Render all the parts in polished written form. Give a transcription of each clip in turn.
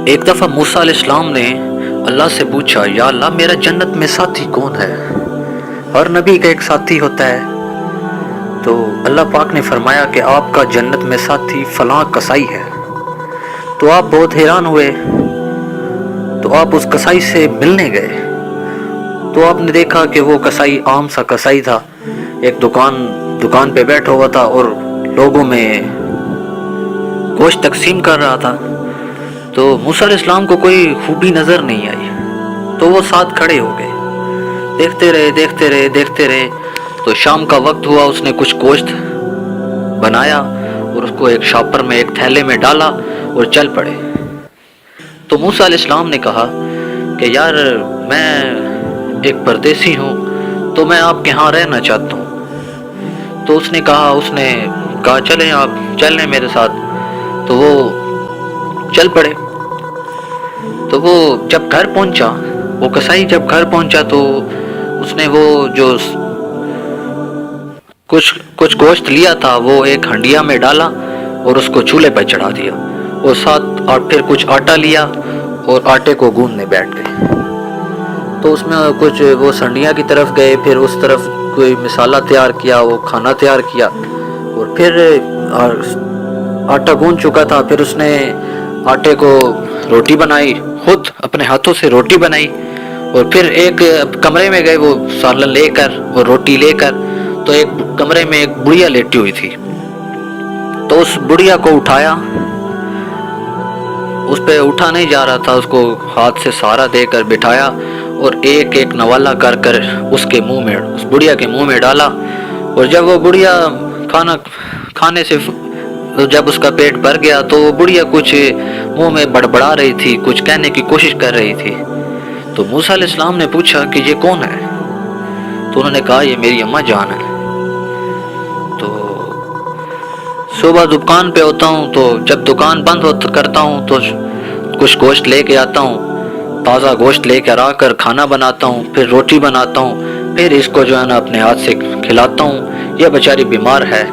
ایک دفعہ موسیٰ علیہ السلام نے اللہ سے پوچھا، یا اللہ میرا جنت میں ساتھی کون ہے؟ ہر نبی کا ایک ساتھی ہوتا ہے. تو اللہ پاک نے فرمایا کہ آپ کا جنت میں ساتھی فلاں کسائی ہے. تو آپ بہت حیران ہوئے. تو آپ اس کسائی سے ملنے گئے تو آپ نے دیکھا کہ وہ کسائی عام سا کسائی تھا. ایک دکان پہ بیٹھا ہوا تھا اور لوگوں میں گوشت تقسیم کر رہا تھا. تو موسیٰ علیہ السلام کو کوئی خوبی نظر نہیں آئی تو وہ ساتھ کھڑے ہو گئے. دیکھتے رہے. تو شام کا وقت ہوا. اس نے کچھ گوشت بنایا اور اس کو ایک شاپر میں ایک تھیلے میں ڈالا اور چل پڑے. تو موسیٰ علیہ السلام نے کہا کہ یار میں ایک پردیسی ہوں تو میں آپ کے ہاں رہنا چاہتا ہوں. تو اس نے کہا چلیں آپ چلیں میرے ساتھ. تو وہ چل پڑے. تو وہ جب گھر پہنچا، وہ کسائی جب گھر پہنچا تو اس نے وہ جو کچھ گوشت لیا تھا وہ ایک ہنڈیا میں ڈالا اور اس کو چولہے پہ چڑھا دیا اور ساتھ پھر کچھ آٹا لیا اور آٹے کو گوندنے بیٹھ گئے. تو اس میں کچھ وہ سنڈیا کی طرف گئے، پھر اس طرف کوئی مسالہ تیار کیا، وہ کھانا تیار کیا اور پھر آٹا گوندھ چکا تھا. پھر اس نے آٹے کو روٹی بنائی، خود اپنے ہاتھوں سے روٹی بنائی اور پھر ایک کمرے میں گئے وہ سالن لے کر اور روٹی لے کر. تو ایک کمرے میں ایک بڑھیا لیٹی ہوئی تھی. تو اس بڑھیا کو اٹھایا، اس پہ اٹھا نہیں جا رہا تھا، اس کو ہاتھ سے سہارا دے کر بٹھایا اور ایک ایک نوالا کر کر اس بڑھیا کے منہ میں ڈالا. اور جب وہ بڑھیا کھانے سے جب اس کا پیٹ بھر گیا تو وہ بڑھیا کچھ منہ میں بڑبڑا رہی تھی، کچھ کہنے کی کوشش کر رہی تھی. تو موسیٰ علیہ السلام نے پوچھا کہ یہ کون ہے؟ تو انہوں نے کہا یہ میری اماں جان ہے. تو صبح دکان پہ ہوتا ہوں تو جب دکان بند کرتا ہوں تو کچھ گوشت لے کے آتا ہوں، تازہ گوشت لے کر آ کر کھانا بناتا ہوں، پھر روٹی بناتا ہوں، پھر اس کو جو ہے نا اپنے ہاتھ سے کھلاتا ہوں. یہ بیچاری بیمار ہے.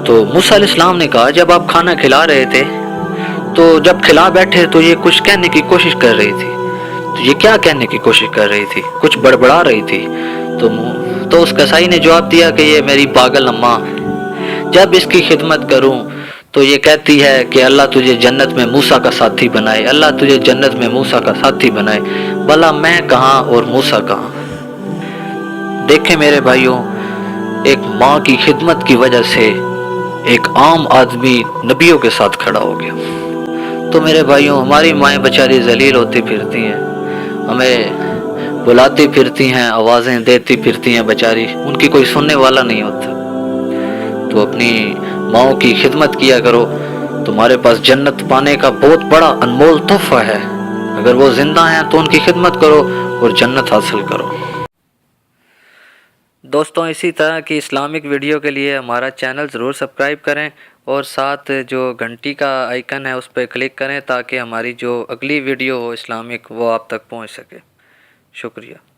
تو موسیٰ علیہ السلام نے کہا جب آپ کھانا کھلا رہے تھے تو جب کھلا بیٹھے تو یہ کچھ کہنے کی کوشش کر رہی تھی. تو یہ کیا کہنے کی کوشش کر رہی تھی؟ کچھ بڑبڑا رہی تھی. تو اس کسائی نے جواب دیا کہ یہ میری پاگل اماں، جب اس کی خدمت کروں تو یہ کہتی ہے کہ اللہ تجھے جنت میں موسیٰ کا ساتھی بنائے، اللہ تجھے جنت میں موسیٰ کا ساتھی بنائے. بھلا میں کہاں اور موسیٰ کہاں؟ دیکھیں میرے بھائیوں، ایک ماں کی خدمت کی وجہ سے ایک عام آدمی نبیوں کے ساتھ کھڑا ہو گیا. تو میرے بھائیوں، ہماری مائیں بیچاری ذلیل ہوتی پھرتی ہیں، ہمیں بلاتی پھرتی ہیں، آوازیں دیتی پھرتی ہیں بیچاری، ان کی کوئی سننے والا نہیں ہوتا. تو اپنی ماؤں کی خدمت کیا کرو، تمہارے پاس جنت پانے کا بہت بڑا انمول تحفہ ہے. اگر وہ زندہ ہیں تو ان کی خدمت کرو اور جنت حاصل کرو. دوستوں، اسی طرح کی اسلامک ویڈیو کے لیے ہمارا چینل ضرور سبسکرائب کریں اور ساتھ جو گھنٹی کا آئیکن ہے اس پہ کلک کریں تاکہ ہماری جو اگلی ویڈیو ہو اسلامک وہ آپ تک پہنچ سکے. شکریہ.